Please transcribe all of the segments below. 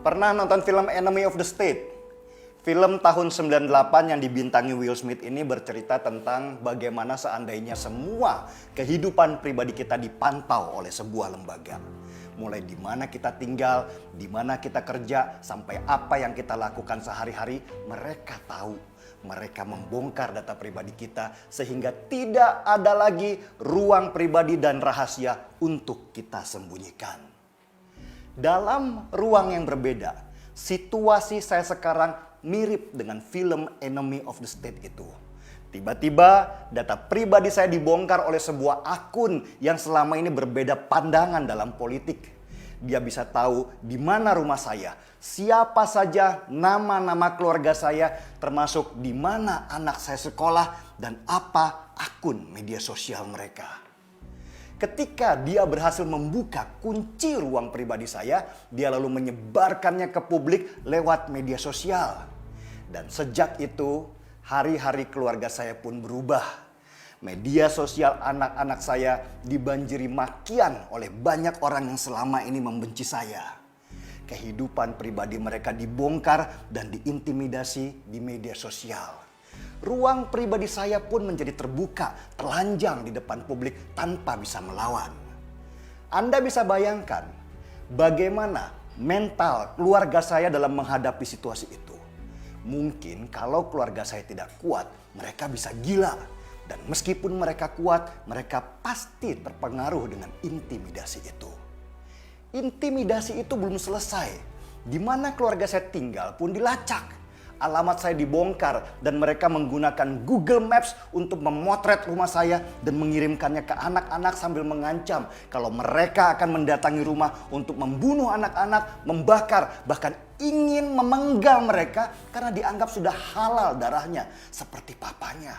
Pernah nonton film Enemy of the State? Film tahun 98 yang dibintangi Will Smith ini bercerita tentang bagaimana seandainya semua kehidupan pribadi kita dipantau oleh sebuah lembaga. Mulai di mana kita tinggal, di mana kita kerja, sampai apa yang kita lakukan sehari-hari, mereka tahu. Mereka membongkar data pribadi kita sehingga tidak ada lagi ruang pribadi dan rahasia untuk kita sembunyikan. Dalam ruang yang berbeda, situasi saya sekarang mirip dengan film Enemy of the State itu. Tiba-tiba data pribadi saya dibongkar oleh sebuah akun yang selama ini berbeda pandangan dalam politik. Dia bisa tahu di mana rumah saya, siapa saja nama-nama keluarga saya, termasuk di mana anak saya sekolah dan apa akun media sosial mereka. Ketika dia berhasil membuka kunci ruang pribadi saya, dia lalu menyebarkannya ke publik lewat media sosial. Dan sejak itu, hari-hari keluarga saya pun berubah. Media sosial anak-anak saya dibanjiri makian oleh banyak orang yang selama ini membenci saya. Kehidupan pribadi mereka dibongkar dan diintimidasi di media sosial. Ruang pribadi saya pun menjadi terbuka, telanjang di depan publik tanpa bisa melawan. Anda bisa bayangkan bagaimana mental keluarga saya dalam menghadapi situasi itu. Mungkin kalau keluarga saya tidak kuat, mereka bisa gila. Dan meskipun mereka kuat, mereka pasti terpengaruh dengan intimidasi itu. Intimidasi itu belum selesai. Di mana keluarga saya tinggal pun dilacak. Alamat saya dibongkar dan mereka menggunakan Google Maps untuk memotret rumah saya dan mengirimkannya ke anak-anak sambil mengancam kalau mereka akan mendatangi rumah untuk membunuh anak-anak, membakar, bahkan ingin memenggal mereka karena dianggap sudah halal darahnya seperti papanya.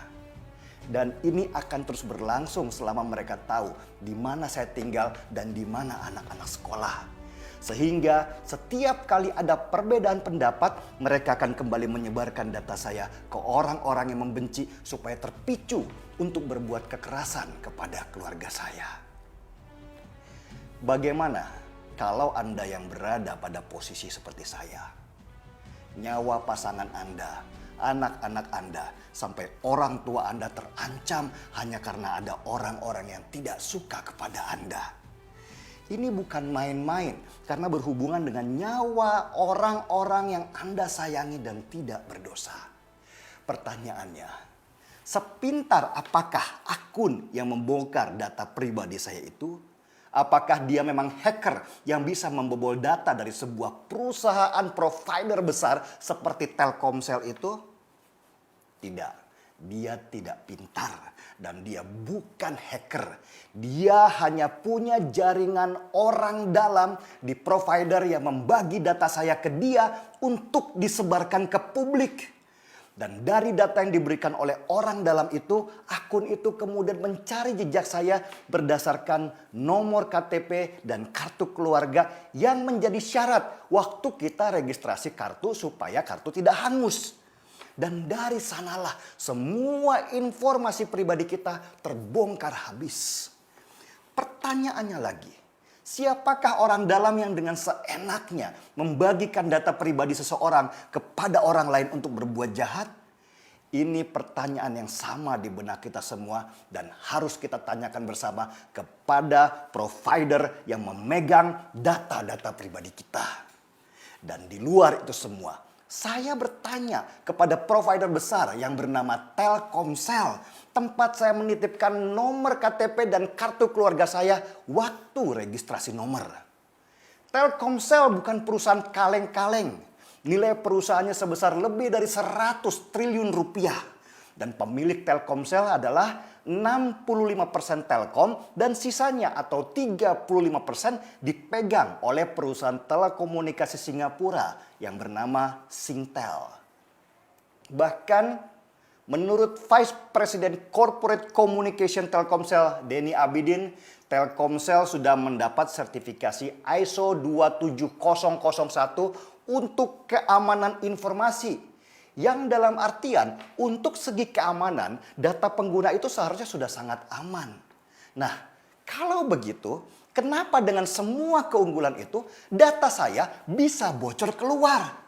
Dan ini akan terus berlangsung selama mereka tahu di mana saya tinggal dan di mana anak-anak sekolah. Sehingga setiap kali ada perbedaan pendapat, mereka akan kembali menyebarkan data saya ke orang-orang yang membenci supaya terpicu untuk berbuat kekerasan kepada keluarga saya. Bagaimana kalau Anda yang berada pada posisi seperti saya? Nyawa pasangan Anda, anak-anak Anda, sampai orang tua Anda terancam hanya karena ada orang-orang yang tidak suka kepada Anda. Ini bukan main-main karena berhubungan dengan nyawa orang-orang yang Anda sayangi dan tidak berdosa. Pertanyaannya, sepintar apakah akun yang membongkar data pribadi saya itu? Apakah dia memang hacker yang bisa membobol data dari sebuah perusahaan provider besar seperti Telkomsel itu? Tidak, dia tidak pintar. Dan dia bukan hacker. Dia hanya punya jaringan orang dalam di provider yang membagi data saya ke dia untuk disebarkan ke publik. Dan dari data yang diberikan oleh orang dalam itu, akun itu kemudian mencari jejak saya berdasarkan nomor KTP dan kartu keluarga yang menjadi syarat waktu kita registrasi kartu supaya kartu tidak hangus. Dan dari sanalah semua informasi pribadi kita terbongkar habis. Pertanyaannya lagi, siapakah orang dalam yang dengan seenaknya membagikan data pribadi seseorang kepada orang lain untuk berbuat jahat? Ini pertanyaan yang sama di benak kita semua dan harus kita tanyakan bersama kepada provider yang memegang data-data pribadi kita. Dan di luar itu semua, saya bertanya kepada provider besar yang bernama Telkomsel, tempat saya menitipkan nomor KTP dan kartu keluarga saya waktu registrasi nomor. Telkomsel bukan perusahaan kaleng-kaleng. Nilai perusahaannya sebesar lebih dari 100 triliun rupiah. Dan pemilik Telkomsel adalah 65% Telkom dan sisanya atau 35% dipegang oleh perusahaan telekomunikasi Singapura yang bernama Singtel. Bahkan menurut Vice President Corporate Communication Telkomsel, Denny Abidin, Telkomsel sudah mendapat sertifikasi ISO 27001 untuk keamanan informasi. Yang dalam artian untuk segi keamanan data pengguna itu seharusnya sudah sangat aman. Nah, Kalau begitu, kenapa dengan semua keunggulan itu data saya bisa bocor keluar?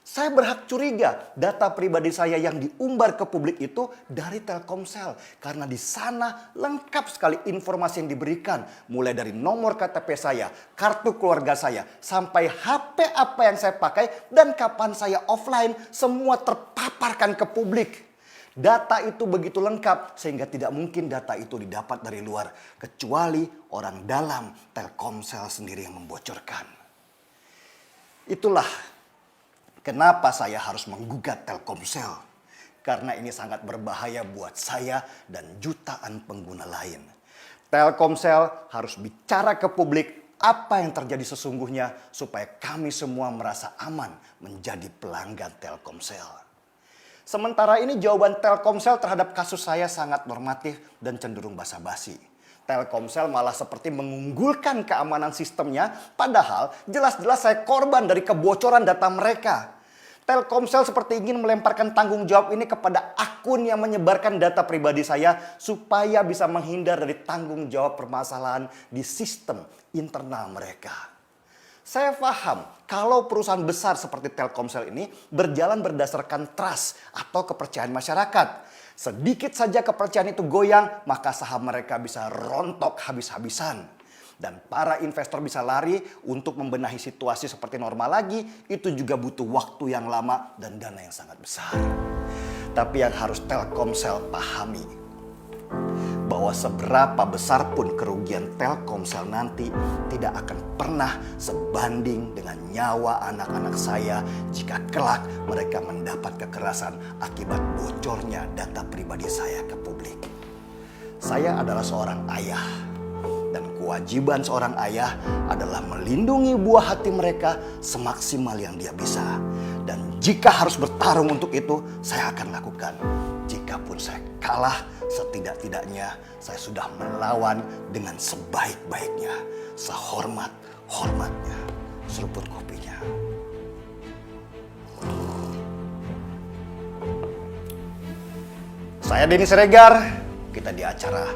Saya berhak curiga data pribadi saya yang diumbar ke publik itu dari Telkomsel. Karena di sana lengkap sekali informasi yang diberikan. Mulai dari nomor KTP saya, kartu keluarga saya, sampai HP apa yang saya pakai dan kapan saya offline, semua terpaparkan ke publik. Data itu begitu lengkap sehingga tidak mungkin data itu didapat dari luar. Kecuali orang dalam Telkomsel sendiri yang membocorkan. Itulah kenapa saya harus menggugat Telkomsel? Karena ini sangat berbahaya buat saya dan jutaan pengguna lain. Telkomsel harus bicara ke publik apa yang terjadi sesungguhnya supaya kami semua merasa aman menjadi pelanggan Telkomsel. Sementara ini jawaban Telkomsel terhadap kasus saya sangat normatif dan cenderung basa-basi. Telkomsel malah seperti mengunggulkan keamanan sistemnya, padahal jelas-jelas saya korban dari kebocoran data mereka. Telkomsel seperti ingin melemparkan tanggung jawab ini kepada akun yang menyebarkan data pribadi saya supaya bisa menghindar dari tanggung jawab permasalahan di sistem internal mereka. Saya paham kalau perusahaan besar seperti Telkomsel ini berjalan berdasarkan trust atau kepercayaan masyarakat. Sedikit saja kepercayaan itu goyang, maka saham mereka bisa rontok habis-habisan. Dan para investor bisa lari untuk membenahi situasi seperti normal lagi. Itu juga butuh waktu yang lama dan dana yang sangat besar. Tapi yang harus Telkomsel pahami, bahwa seberapa besar pun kerugian Telkomsel nanti tidak akan pernah sebanding dengan nyawa anak-anak saya jika kelak mereka mendapat kekerasan akibat bocornya data pribadi saya ke publik. Saya adalah seorang ayah. Dan kewajiban seorang ayah adalah melindungi buah hati mereka semaksimal yang dia bisa. Dan jika harus bertarung untuk itu, saya akan lakukan. Jikapun saya kalah, setidak-tidaknya saya sudah melawan dengan sebaik-baiknya. Sehormat-hormatnya. Seruput kopinya. Saya Denny Siregar, kita di acara